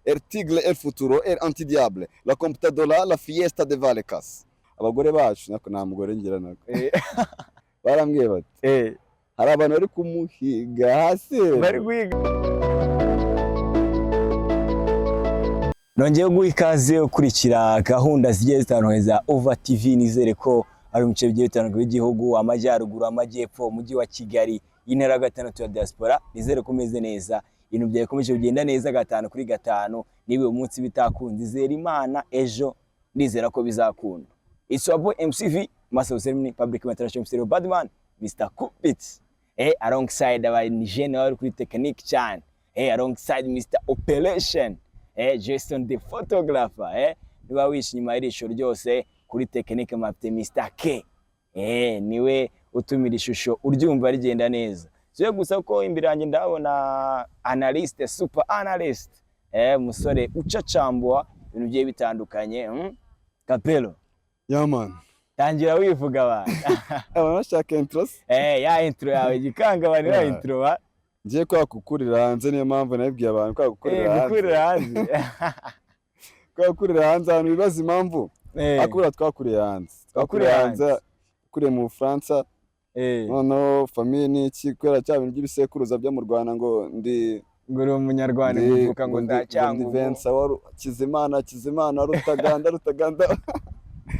el tigre, el futuro, el antidiable, la computadora, la fiesta de Vallecas. Abagore bacu nako nta mugore ngira nako. Barambwiye bati hari abantu bari kumuhiga hasi bari kwiga. Nongeye guha ikaze ukurikira gahunda zigiye zitandukanye za Over TV. Nizere ko ari mu bice bigiye bitandukanye by'igihugu, amajyaruguru, amajyepfo, umujyi wa Kigali, intara ya gatandatu ya diaspora. Nizere ko umeze neza, ibintu byakomeje kugenda neza gatanu kuri gatanu. Niba umunsi bitakunze, izera Imana ejo nizera ko bizakunda. It's your boy MCV, Master of Ceremony, Public International Stereo Badman, Mr. Kupits. Alongside our Nigeria kuri technique cyane. Alongside Mr. Operation. Jason the photographer. Niba wishima irisho ryose kuri technique mafite Mr. K. Niwe utumira ishusho uryumva rigenda neza. Siyo gusa ko imbere yanjye ndabona analyst, super analyst. Musore ucacambwa ibintu bigiye bitandukanye. Kapelo. Yeah man. Tangira wivuga abantu. Abashaka intros? Ya intro yawe igikanga bani ya intro ba. Ngiye kwa kukurira hanze niyo mpamvu nabibwiye abantu kwa kukurira hanze. Kukurira hanze. Kwa kukurira hanze abantu bibaza impamvu. Akura twakuriye hanze. Twakuriye hanze kuri mu France. No famille n'iki kwera cya bintu by'ibisekuruza byo mu Rwanda ngo ndi ngoro umunyarwanda bivuka ngo ndacyangwa Vincent wa Kizimana Rutaganda.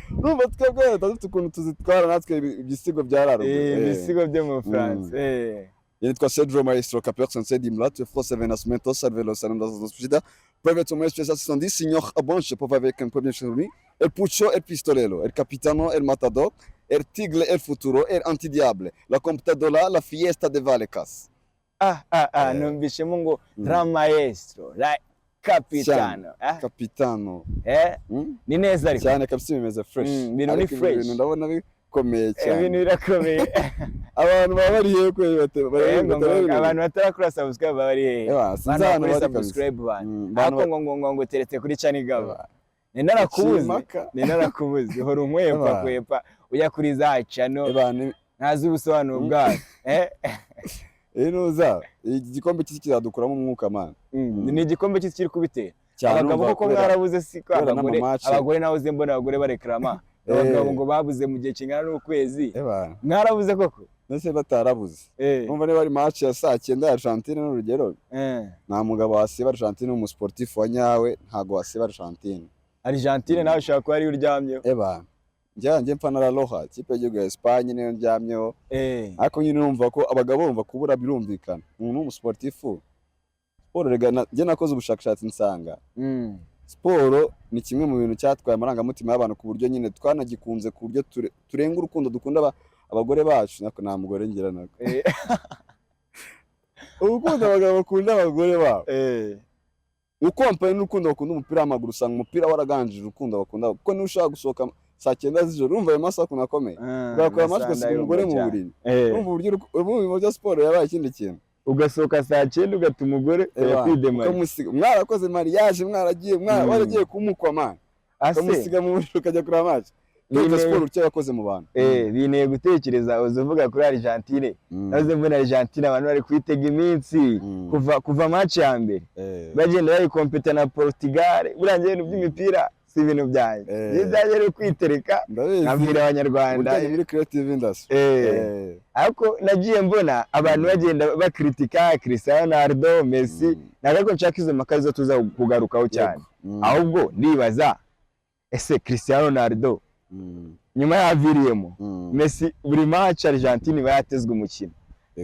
Numva twebwe dufite ukuntu tuzitwara natwe ibisigo byararugo. Ibisigo byo mu France. Yitwa Cedro Maestro Caperson Sedimla, tu force Venasmento Salvelo Sananda Hospital. Private Tomo Special 70 Signor Abonche pour avec un premier chemin. El Pucho, el Pistolero, el Capitano, el Matador, el Tigre, el Futuro, el Antidiable, la Computadora, la Fiesta de Vallecas. Numvishemo ngo Ra Maestro, la Capitano. Capitano. Ni neza ariko. Cyane kabisa bimeze fresh. Ibintu ni fresh. Ndabona bikomeye cyane. Ibintu birakomeye. Abantu babariye kwe abantu batarakora subscribe babariye. Sinzana bari subscribe bana. Ako ngo teretse kuri channel gaba. Ni narakubuze. Hora umwepa uya kuri za channel. Ntazi ubusobanuro bwayo. Nuza igikombe cy'iki kiradukuramo umwuka man. Ni igikombe cy'iki kiri kubitera. Abagabo ko mwarabuze siko abagore naho ze mbona abagore barekrama. Abagabo ngo babuze mu gihe kingana n'ukwezi. Mwarabuze koko? Nese batarabuze. Numva ne bari match ya saa 9 ya Argentine n'urugero. Nta mugabo wasiba Argentine mu sportif wa nyawe ntago wasiba Argentine. Argentine nawe ushaka ko ari uryamye. Njye mfa na La Roja kipe y'igihugu ya Espagne niyo ndyamyeho. Ariko nyine numva ko abagabo bumva kubura birumvikana. Umuntu w'umusportifu sport rega njye nakoze ubushakashatsi nsanga. Sport ni kimwe mu bintu cyatwaye amarangamutima y'abantu ku buryo nyine twanagikunze ku buryo turenga urukundo dukunda abagore bacu nako nta mugore ngira nako. Urukundo abagabo bakunda abagore babo. Ukompaye n'urukundo bakunda umupira w'amaguru usanga umupira waraganjije urukundo bakunda kuko ni ushaka gusohoka saa 9 z'ijoro urumva ayo masaha kunakomeye. Ugakora amashyi usiga umugore mu buriri. Urumva uburyo bya sport yabaye ikindi kintu. Ugasohoka saa 9 ugata umugore kwidemara. Mwarakoze mariage waragiye kumukwa man. Ukamusiga mu buriri ukajya kuri amazi. Ni sport ucyo yakoze mu bantu. Bineye gutekereza uzuvuga kuri Argentine. Naze mbona Argentine abantu bari kwitega iminsi kuva match ya mbere. Bagenda bari compete na Portugal. Burangiye ibintu by'imipira si ibintu byaye. Bizagere kwitereka nabwira abanyarwanda muri creative industry. Ariko nagiye mbona abantu bagenda bakritika Cristiano Ronaldo, Messi. Nagako nshaka izo makazo tuza kugarukaho cyane. Ahubwo nibaza ese Cristiano Ronaldo nyuma yaviriyemo Messi buri match Argentine bayatezwe umukino.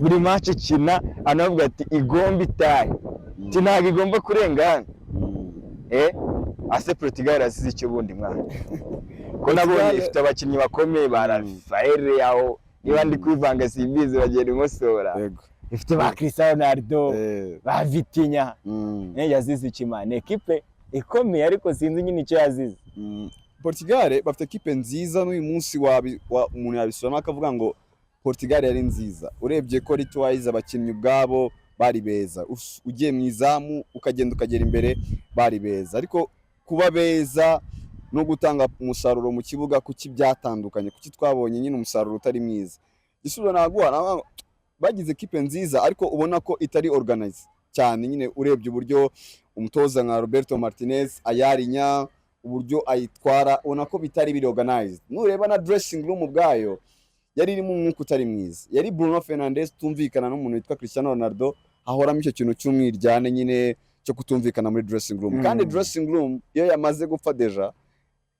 Buri match kina anavuga ati igomba itahe. Ntago igomba kurengana. Ase Portugal asize icyo bundi mwana. Ko nabonye ifite abakinnyi bakomeye ba Rafael yaho niba ndi kwivanga simbizi bagenda inkosora. Ifite ba Cristiano Ronaldo, ba Vitinha. Yazize ikimane equipe ikomeye ariko sinzi nyine icyo yazize. Portugal bafite equipe nziza n'uyu munsi umuntu yabisoma akavuga ngo Portugal yari nziza. Urebye ko ritwise abakinnyi ubwabo bari beza. Ugiye mu izamu ukagera imbere bari beza. Ariko kuba beza no gutanga umusaruro mu kibuga kuki byatandukanye kuki twabonye nyine umusaruro utari mwiza. Gisubizo naguha bagize equipe nziza ariko ubona ko itari organize cyane nyine urebye uburyo umutoza nka Roberto Martinez ayarinya uburyo ayitwara ubona ko bitari biri organized. Nureba na dressing room ubwayo yari irimo umwuka utari mwiza. Yari Bruno Fernandes tumvikana n'umuntu witwa Cristiano Ronaldo, ahoramo icyo kintu cy'umwiryane nyine cyo kutumvikana muri dressing room. Kandi dressing room iyo yamaze gupfa deja,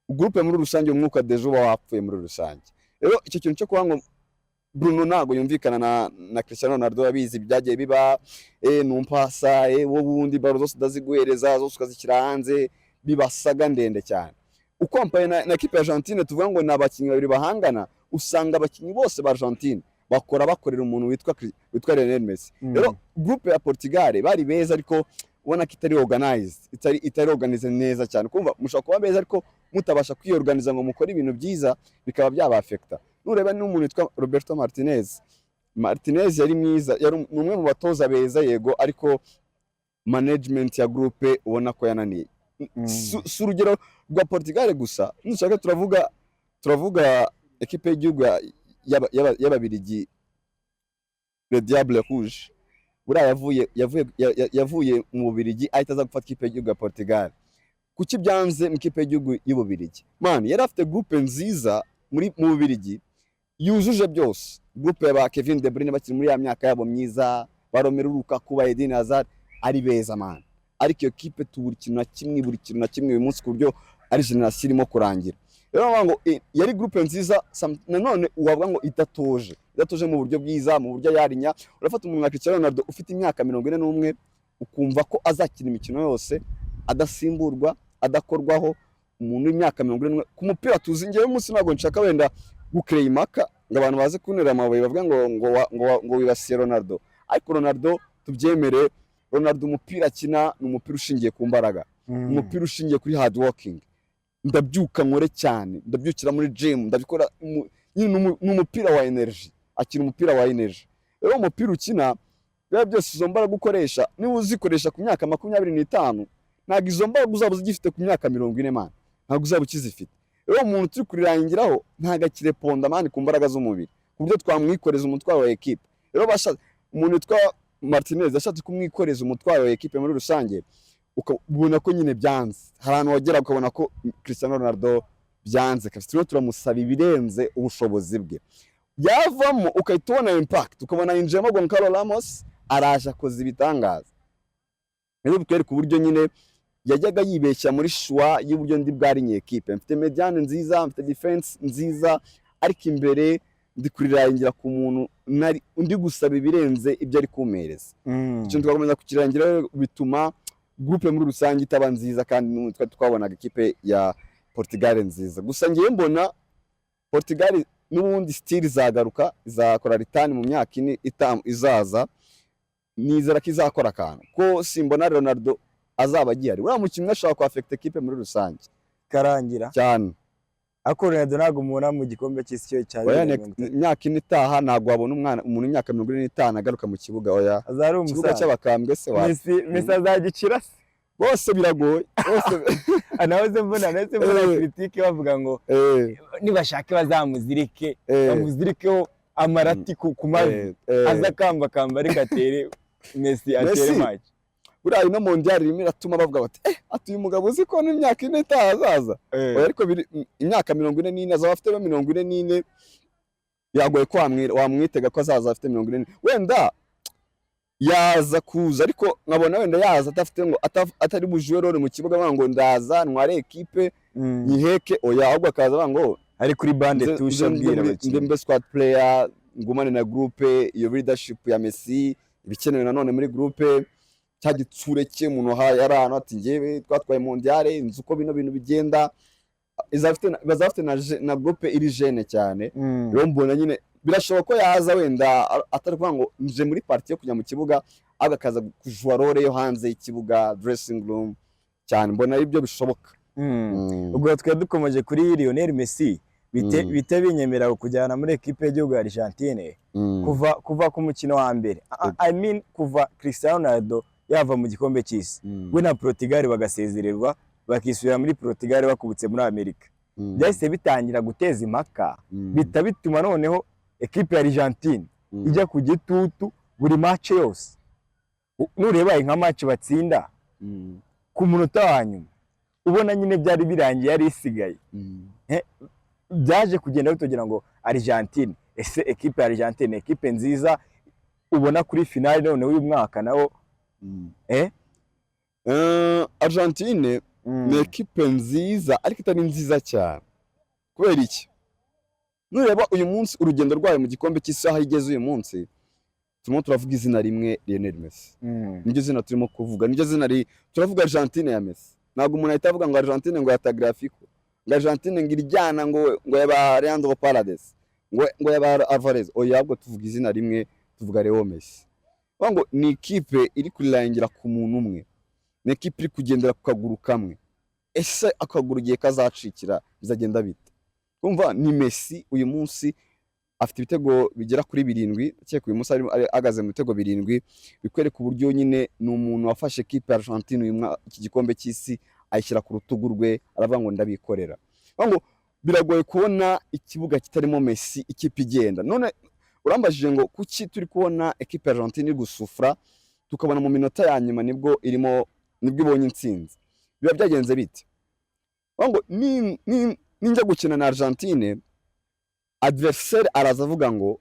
groupe muri rusange umwuka deja uba wapfuye muri rusange. Rero icyo kintu cyo kuba ngo Bruno ntago yumvikana na Cristiano Ronaldo, abizi byagiye biba numpasa wo bundi baro zose ndaziguhereza zose ukazikira hanze, bibasaga ndende cyane. Ukompaye na equipe ya Argentine tuvuga ngo nabakinyi babiri bahangana, usanga abakinyi bose ba Argentine bakorera umuntu witwa Lionel Messi. Rero groupe ya Portugal bari beza ariko ubona ko itari organized, itari organize neza cyane. Kumva mushaka kuba beza ariko mutabasha kwiorganiza ngo mukore ibintu byiza bikaba byaba affecta. Nureba n'umuntu witwa Roberto Martinez yari mwiza, yari umwe mu batoza beza yego, ariko management ya groupe ubona ko yananiye. Surugero rwa Portugal gusa, nushaka turavuga equipe y'igihugu y'ababirigi Le Diable Rouge. Buriya yavuye mu Bubirigi ahita aza gufata ikipe y'igihugu ya Portugal. Kuki byanze mu ikipe y'igihugu y'Ububirigi? Man, yari afite groupe nziza mu Bubirigi yujuje byose. Groupe ya Kevin De Bruyne bakiri muri ya myaka yabo myiza, ba Romelu Lukaku, ba Eden Hazard, ari beza man. Ariko iyo kipe buri kintu na kimwe uyu munsi ku buryo ari generation irimo kurangira. Rero ngo yari groupe nziza, nanone uwavuga ngo idatoje mu buryo bwiza, mu buryo yarinya. Urafata umuntu nka Cristiano Ronaldo ufite imyaka 41 ukumva ko azakina imikino yose adasimburwa, adakorwaho. Umuntu w'imyaka 41 ku mupira tuzi, ngewe umunsi ntabwo nshaka wenda gucreate impaka ngo abantu baze kunera amabuye bavuga ngo wibasiye Ronaldo. Ariko Ronaldo tubyemere, Ronaldo umupira akina ni umupira ushingiye ku mbaraga, umupira ushingiye kuri hard working. Ndabyuka nkore cyane, ndabyukira muri gym, ndabikora n'umupira wa energy, akina umupira wa energy. Rero umupira ukina biba byose izo mbaraga gukoresha, niba uzikoresha ku myaka 25 ntabwo izo mbaraga uzaba uzigifite ku myaka 40 man, ntabwo uzaba ukizifite. Rero umuntu turi kurirangiraho ntago akireponda man ku mbaraga z'umubiri, ku buryo twamwikoreza umutwaro wa equipe. Rero umuntu witwa Martinez yashatse kumwikoreza umutwaro wa equipe muri rusange, ukabona ko nyine byanze. Harano wagera ukabona ko Cristiano Ronaldo byanze kabisa. Rero turamusaba ibirenze ubushobozi bwe, yavamo ukahita ubona impact, ukabona yinjiyemo Gonçalo Ramos araje akoze ibitangaza. Rero bikwereka uburyo nyine yajyaga yibeshya muri shwa y'uburyo ndi bwari nye equipe. Mfite mediane nziza, mfite defense nziza, ariko imbere ndi kurirangira ku muntu undi gusaba ibirenze ibyo ari kumereza. Icyo twakomeza kukirangira bituma groupe muri rusange itaba nziza, kandi twabonaga equipe ya Portugal nziza. Gusa ngiye mbona Portugal n'ubundi style zagaruka, izakora ritani mu myaka ine izaza, nizera ko izakora akantu ko simbona Ronaldo azaba agihari. Uriya mukinnyi ashobora ku affect equipe muri rusange karangira cyane. Ako Ronaldo ntago mubona mu gikombe cy'isi cyo cyane, imyaka ine itaha ntago wabona umuntu imyaka 45 agaruka mu kibuga. Oya, azari umusaza cy'abakambwe se wa Messi azagicira se, bose biragoye bose. Anahoze mbona critique bavuga ngo nibashake bazamuzirike, bamuzirikeho amarati ku mavi, azakamba ariko atere Messi atere match. Buriya no mondial rimwe iratuma bavuga bati atuye umugabo uzi ko n'imyaka ine itazaza. Ariko imyaka 44 azaba afite 44, yagoye ko wamwitega ko azaza afite 44. Wenda yaza kuza, ariko nkabona wenda yaza atafite ngo atari bujurore mu kibuga ngo ndaza ntware equipe nyiheke. Oya, ahubwo akaza ngo ari kuri bande tusha mbwira abakinnyi mbe squad player, ngumane na groupe. Iyo leadership ya Messi ibikenewe nanone muri groupe, cyagitsure cye umuntu yarano ati ngewe twatwaye mondiale nzi uko bino bintu bigenda. Bazafite na groupe iri jeune cyane. Rero mbona nyine birashoboka ko yaza wenda atari kuvuga ngo nje muri party yo kujya mu kibuga, agakaza kujwa role yo hanze y'ikibuga, dressing room cyane. Mbona ibyo bishoboka. Ubwo twe dukomeje kuri Lionel Messi, bite binyemera kujyana muri equipe y'igihugu ya Argentine kuva ku mukino wa mbere. I mean kuva Cristiano Ronaldo yava mu gikombe cy'isi, we na Portugal bagasezererwa bakisubira muri Portugal bakubutse muri Amerika. Byahise bitangira guteza impaka, bituma noneho equipe ya Argentine ijya ku gitutu buri match yose. Nureba nka match batsinda ku munota wa nyuma ubona nyine byari birangiye yari isigaye byaje kugenda bitugira ngo Argentine, ese ekipe ya Argentine ekipe nziza ubona kuri finale none uyu mwaka nawo Argentine ni ekipe nziza ariko itari nziza cyane. Kubera iki? Nureba uyu munsi urugendo rwayo mu gikombe cy'isaha igeze uyu munsi, turimo turavuga izina rimwe, Lionel Messi. Niryo zina turimo kuvuga, niryo zina turavuga Argentine ya Messi. Ntabwo umuntu ahita avuga ngo Argentine ngo ya Grafico, ngo Argentine ngo iryana ngo yaba Leandro Paredes, ngo yaba Alvarez. Oya, ahubwo tuvuga izina rimwe, tuvuga Leo Messi. Ngo ni ikipe iri kurirangira ku muntu umwe, ni ikipe iri kugendera ku kaguru kamwe. Ese akaguru giye kazacikira bizagenda bite? Kumva ni Messi uyu munsi afite ibitego bigera kuri 7, cyeka uyu munsi agaze mu bitego 7, bikwereka uburyo nyine ni umuntu wafashe ekipe ya Argentine uyu iki gikombe cy'isi ayishyira ku rutugu rwe, aravuga ngo ndabikorera. Ngo biragoye kubona ikibuga kitarimo Messi ikipe igenda. None urambajije ngo kuki turi kubona ekipe ya Argentine iri gusufra, tukabona mu minota ya nyuma nibwo ibonye intsinzi. Biba byagenze bite? Ngo ninjya gukina na Argentine, adversaire araza avuga ngo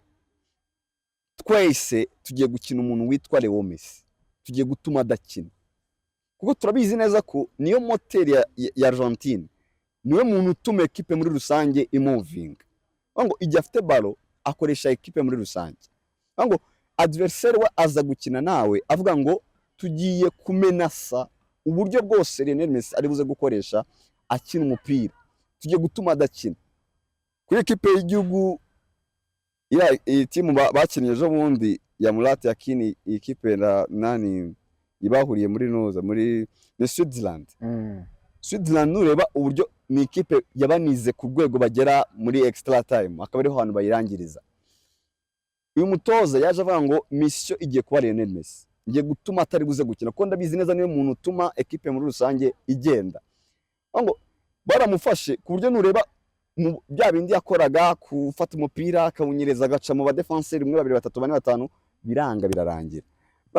twese tugiye gukina umuntu witwa Leo Messi, tugiye gutuma adakina, kuko turabizi neza ko niyo moteri ya Argentine, niwe muntu utuma ekipe muri rusange imoving. Ngo igihe afite balo akoresha ekipe muri rusange. Ngo adversaire we aza gukina nawe avuga ngo tugiye kumenasa uburyo bwose Lionel Messi ari buze gukoresha akina umupira, tugiye gutuma adakina. Kuri ekipe y'igihugu iyi timu bakinnye ejo bundi ya Murat Yakin, ikipe nani ibahuriye muri noza muri Switzerland. Switzerland nureba uburyo ni ikipe yabanize ku rwego bagera muri extra time, akaba ariho abantu bayirangiriza. Uyu mutoza yaje avuga ngo mission igiye kuba Lionel Messi, ngiye gutuma atari buze gukina, ko ndabizi neza niwe muntu utuma ekipe muri rusange igenda. Ngo baramufashe ku buryo nureba bya bindi yakoraga kufata umupira akawunyereza agaca mu badefenseur 1 2 3 4 5 biranga birarangira.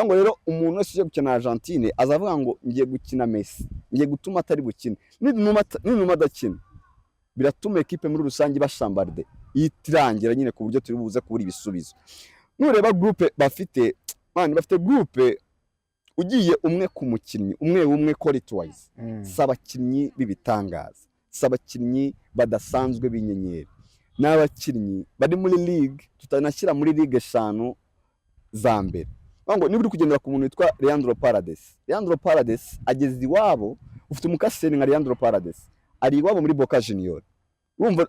Ngo rero umuntu wese uje gukina Argentine azavuga ngo ngiye gukina Messi, ngiye gutuma atari gukina. N'inuma adakina biratuma ekipe muri rusange bashambarde itirangira nyine ku buryo turi buze kubura ibisubizo. Nureba groupe bafite groupe ugiye umwe ku mukinnyi umwe quality wise, sabakinnyi bibitangaza, sabakinnyi badasanzwe b'inyenyeri, n'abakinnyi bari muri league tutanashyira muri league 5 za mbere. Ngo niba uri kugendera ku muntu witwa Leandro Paredes ageze iwabo, ufite umukaseni nka Leandro Paredes ari iwabo muri Boca Junior, urumva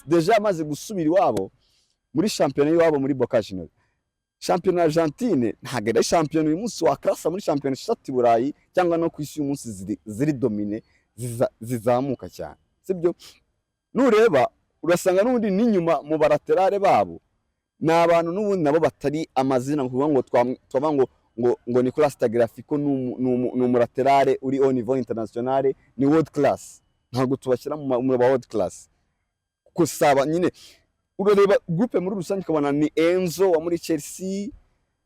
deja amaze gusubira iwabo muri championnat iwabo muri Boca Junior. Championnat Argentine ntabwo ari championnat uyu munsi wa classe muri championnat 6 Burayi cyangwa no ku isi uyu munsi ziri domine zizamuka cyane, sibyo? Nureba urasanga n'ubundi n'inyuma mu baraterare babo ni abantu n'ubundi nabo batari amazina, kuvuga ngo twaba ngo Nicolas Tagliafico ni umuraterare uri au niveau international, ni world class. Ntabwo tubashyira mu ba world class kuko saba nyine. Urareba groupe muri rusange ukabona ni Enzo wa muri Chelsea,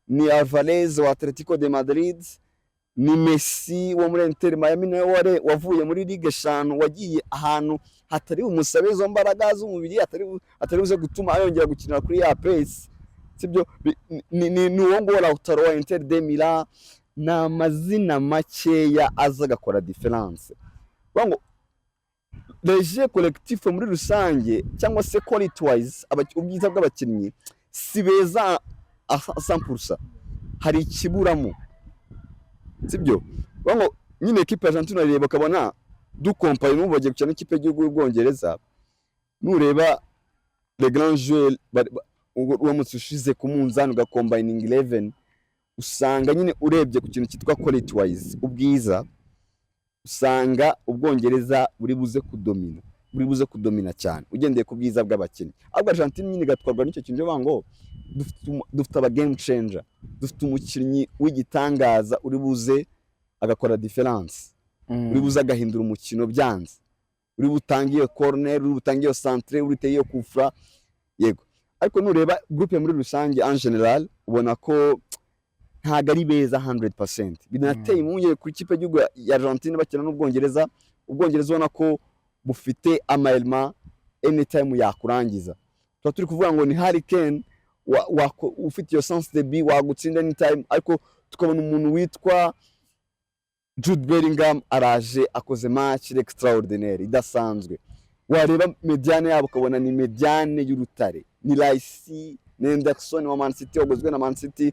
ni Alvarez wa Atletico de Madrid, ni Messi wo muri Inter Miami nawe wavuye muri Ligue 5 wagiye ahantu hatari umusabe zo mbaraga z'umubiri, atari buze gutuma ayongera gukinira kuri ya pace, sibyo? Ni uwo Lautaro wa Inter de Milan, na mazina makeya aza gakora difference. Ngo leje collectif muri rusange cyangwa se quality wise ubwiza bw'abakinnyi si beza 100%, hari ikiburamo, sibyo? Ngo nyine equipe ya Argentina reba kabona du compare n'ubu bagiye gukina ikipe y'igihugu y'Ubwongereza, nureba les grands joueurs uramutse ushize ku munzani ugakombining 11, usanga nyine urebye ku kintu cyitwa quality wise ubwiza, usanga Ubwongereza buri buze kudomina cyane ugendeye ku bwiza bw'abakinnyi. Ahubwo Argentine nyine gatwarwa n'icyo kintu cyo ngo dufite aba game changer, dufite umukinnyi w'igitangaza uri buze agakora difference, uri buze agahindura umukino byanze, uri butangiye corner, uri butangiye centre, uri teye kufra, yego. Ariko nureba groupe muri rusange en general ubona ko ntago ari beza 100%. Binateye impungenge ku ikipe y'igihugu ya Argentine bakina n'Ubwongereza. Ubwongereza ubona ko bufite amaelma anytime yakurangiza. Tuba turi kuvuga ngo ni Harry Kane ufite iyo sense de but wagutsinda anytime, ariko tukabona umuntu witwa Jude Bellingham araje akoze match extraordinaire idasanzwe. Wareba mediane yabo ukabona ni mediane y'urutare, ni Rice ni Henderson wa Man City wagozwe na Man City,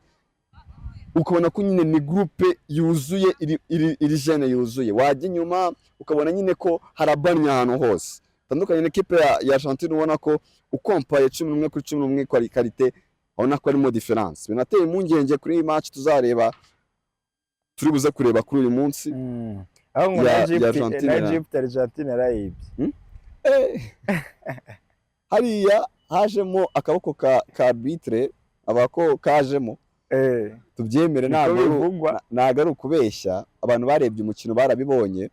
ukabona ko nyine ni groupe yuzuye iri jeune yuzuye. Wajya inyuma ukabona nyine ko harabanya ahantu hose tandukanye n'equipe ya Argentine, ubona ko ukompaye 11 kuri 11 kwa qualité, ubona ko arimo difference. Binateye impungenge kuri iyi match tuzareba, turi buze kureba kuri uyu munsi. Aho ngo Egypt Argentine arayibye. Hariya hajemo akaboko ka arbitre abako kajemo. Tubyemere ntago ari ukubeshya, abantu barebye umukino barabibonye.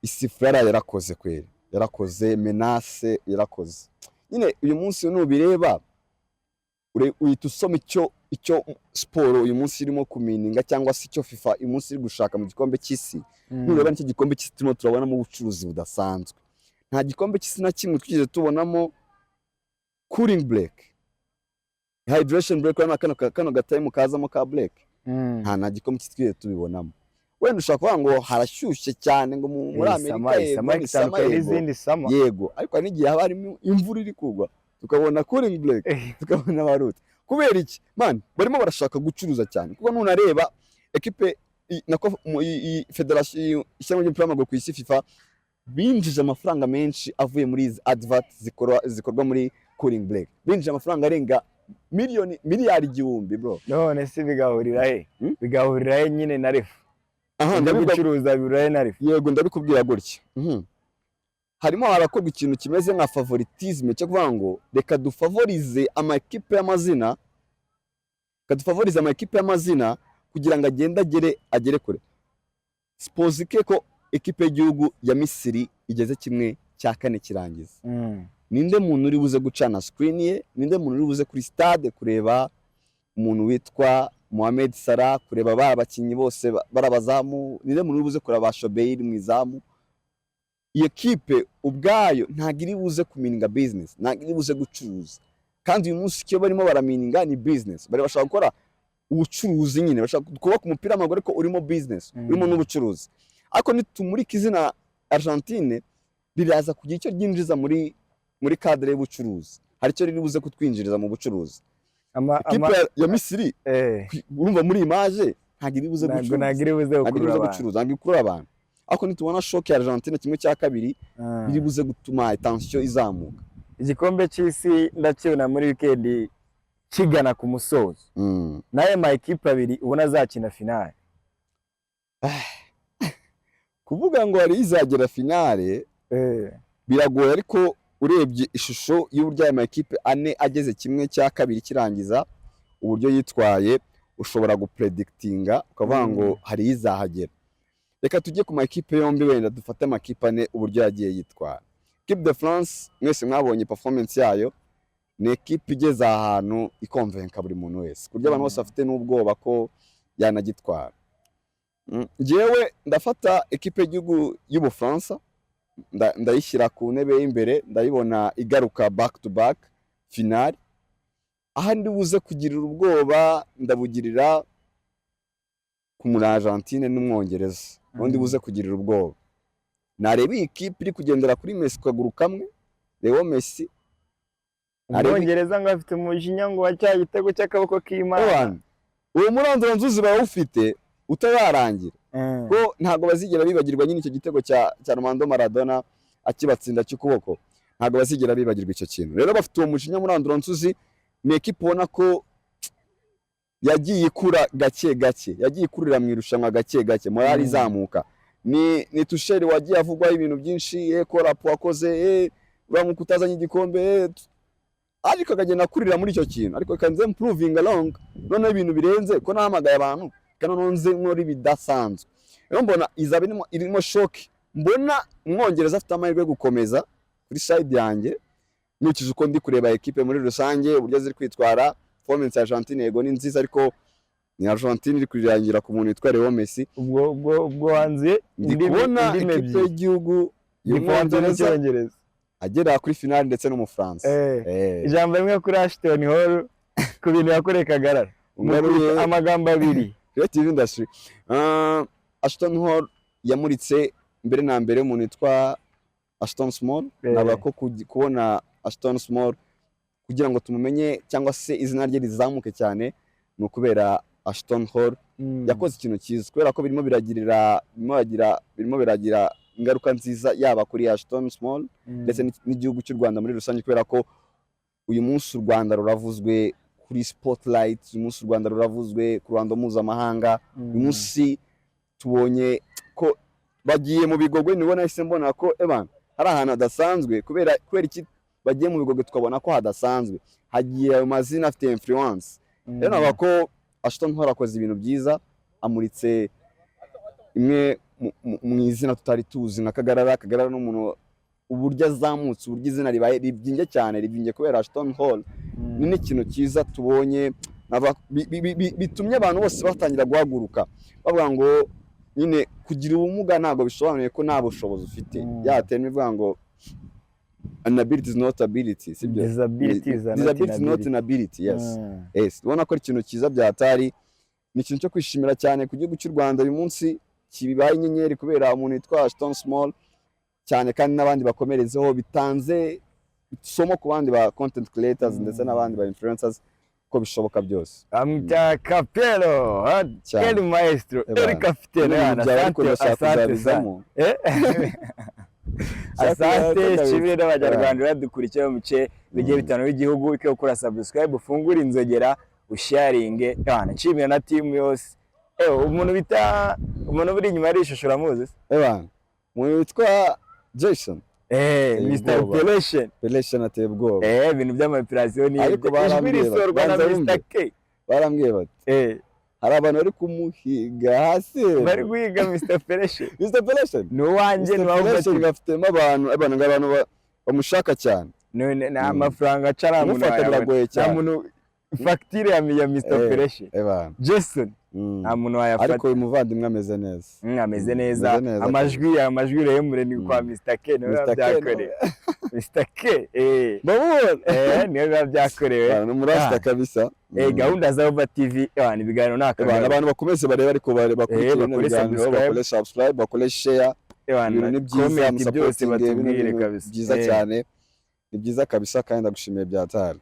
Isifra yarakoze kweli, yarakoze menace, yarakoze nyine. Uyu munsi nubireba uhita usoma icyo siporo uyu munsi irimo kumininga, cyangwa se icyo FIFA uyu munsi iri gushaka mu gikombe cy'isi. Nureba n'icyo gikombe cy'isi turimo turabonamo ubucuruzi budasanzwe. Nta gikombe cy'isi na kimwe twigeze tubonamo cooling break, hydration break, kano gatime kazamo ka break. Nta gikombe cy'isi twigeze tubibonamo. Wenda ushaka kuvuga ngo harashyushye cyane ngo muri Amerika n'izindi sama, yego, ariko n'igihe haba harimo imvura iri kugwa tukabona cooling break, tukabona baruti. Kubera iki man barimo barashaka gucuruza cyane? Kuko nunareba equipe nako federation ishyamba ry'umupira w'amaguru ku isi FIFA binjije amafaranga menshi avuye muri izi advert zikorwa muri cooling break. Binjije amafaranga arenga miliyari igihumbi bro. None si bigahurira he? Bigahurira he nyine na refu. Ndabicuruza biraye na refu. Yego ndabikubwira gutya. Harimo harakorwa ikintu kimeze nka favoritisme cyo kuvuga ngo reka dufavorize amakipe y'amazina, kugira ngo agere kure. Suppose ko ekipe y'igihugu ya Misiri igeze kimwe cya kane kirangiza. Ninde muntu uri buze gucana screen ye? Ninde muntu uri buze kuri stade kureba umuntu witwa Mohamed Salah, kureba babakinyi bose barabazamu? Ninde muntu uri buze kureba Shobeir mu izamu? Iyo kipe ubwayo ntago iri buze kumininga business, ntago iri buze gucuruza. Kandi uyu munsi cyo barimo baramininga ni business. Bari bashaka gukora ubucuruzi nyine, bashaka kubaka umupira w'amaguru ko urimo business, urimo n'ubucuruzi. Ariko nitumurika izina Argentine riraza kugira icyo ryinjiza muri cadre y'ubucuruzi. Hari icyo riri buze kutwinjiriza mu bucuruzi. Ikipe ya Misiri urumva muri image ntago iri buze gucuruza, ntago ikurura abantu. Ako nitubona shock ya Argentine kimwe cya kabiri biri buze gutuma tension izamuka. Igikombe cy'isi ndakibona muri weekend kigana ku musozo. Naye ma equipe abiri ubona zakina finale. Kuvuga ngo ari izagera finale biragoye, ariko urebye ishusho y'uburyo aya ma equipe ane ageze kimwe cya kabiri kirangiza uburyo yitwaye, ushobora gupredictinga ukavuga ngo hari izahagera. Reka tujye ku ma equipe yombi, wenda dufate ama equipe ane uburyo yagiye yitwara. Equipe de France mwese mwabonye performance yayo, ni equipe igeze ahantu ikonvenka buri muntu wese, kurya abantu bose afite n'ubwoba ko yanagitwara. Jewe ndafata equipe y'igihugu y'Ubufaransa ndayishyira ku ntebe y'imbere, ndayibona igaruka back to back finale. Aha ndi buze kugirira ubwoba ndabugirira ku muri Argentine n'Umwongereza, undi buze kugirira ubwoba. Nareba iyi kipe iri kugendera kuri Messi kaguru kamwe, Leo Messi. Umwongereza ngo afite umujinya ngo wacyaye igitego cy'akaboko k'Imana. Uwo murandura nzuzi bawufite utayarangira. Ko ntago bazigera bibagirwa nyine icyo gitego cya Armando Maradona akibatsinda cy'ukuboko. Ntago bazigera bibagirwa icyo kintu. Rero bafite uwo mujinya murandura nzuzi, ni equipe ubona ko yagiye ikura gake gake, yagiye ikurira mu irushanwa gake gake, morali izamuka. Ni Tuchel wagiye avugwaho ibintu byinshi, ko rapo wakoze, uramuka utazanye igikombe, ariko akagenda kurira muri icyo kintu. Ariko kanze improving along, none ibintu birenze ko nahamagaye abantu kana nonze nkori bidasanzwe. Rero mbona izabe irimo shock, mbona Umwongereza afite amahirwe gukomeza kuri side yanjye. Nukije uko ndi kureba equipe muri rusange uburyo ziri kwitwara. Performance ya Argentine yego ni nziza, ariko ni Argentine iri kujangira ku muntu witwa Leo Messi. ubwo hanze Ndi kubona ikipe y'igihugu y'Ubwongereza agera kuri finale ndetse no mu France. Ijambo rimwe kuri Ashton Hall ku bintu yakoreye Kagarara. Amagambo abiri. Creative industry. Ashton Hall yamuritse mbere na mbere umuntu witwa Ashton Small. Naba ko kubona Ashton Small kugira ngo tumumenye cyangwa se izina rye rizamuke cyane no kubera Ashton Hall yakoze ikintu cyiza kubera ko birimo biragira ingaruka nziza yaba kuri Ashton Small ndetse n'igihugu cy'u Rwanda muri rusange kubera ko uyu munsi u Rwanda ruravuzwe kuri spotlight, uyu munsi u Rwanda ruravuzwe ku ruhando mpuzamahanga. Uyu munsi tubonye ko bagiye mu bigogwe, nibona nahise mbona ko hari ahantu hadasanzwe kubera iki bagiye mu bigogwe tukabona ko hadasanzwe, hagiye ayo mazina afite influence. Rero naba ko Ashton Hall akoze ibintu byiza, amuritse imwe mu izina tutari tuzi nka Kagarara n'umuntu uburyo azamutse, uburyo izina ribaye ribyinge cyane, ribyinge kubera Ashton Hall. Ni n'ikintu cyiza tubonye bitumye abantu bose batangira guhaguruka bavuga ngo nyine kugira ubumuga ntabwo bisobanuye ko nta bushobozi ufite. Yatene bivuga ngo an ability is not ability, sibyo? Disability is not an ability. Yes. Ubona ko ikintu cyiza byatari, ni ikintu cyo kwishimira cyane ku gihugu cy'u Rwanda uyu munsi kibibaye inyenyeri kubera umuntu witwa Ashton Small cyane, kandi n'abandi bakomerezeho, bitanze isomo ku bandi ba content creators ndetse n'abandi ba influencers ko bishoboka byose. Amta Capello, el maestro, el capitano, asante sana. Asante chibire n'abanyarwanda badukurikiye mu bice bigiye bitanu by'igihugu, iko gukora subscribe, ufungura inzogera, usharinge, nchimira na team yose. Umuntu buri inyuma y'ishusho uramuzi? Umuntu witwa Jason. Mr. Pelation ateye ubwoba. Ibintu by'amaoperation ni ijwi risorwa na Mr. K. Barambwiye bati hari abantu bari kumuhiga hasi, bari guhiga Mr. Pelation. Mr. Pelation ni uwanjye, ni wavuga bafitemo abantu bamushaka cyane. None amafaranga acara mu muntu facture ya Mr. Pelation. Jason nta muntu wayafata, ariko uyu muvandimwe ameze neza. Ameze neza. Amajwi remure ni kwa Mr. K niwe byakorewe. Mr. K niwe byakorewe. Ni murasta kabisa. Gahunda za Over TV ibiganiro n'akabana, abantu bakomeze bareba ariko bakore subscribe, bakore share. Ibintu ni byiza, byose batubwire kabisa. Byiza cyane, ni byiza kabisa kandi ndagushimiye byatari.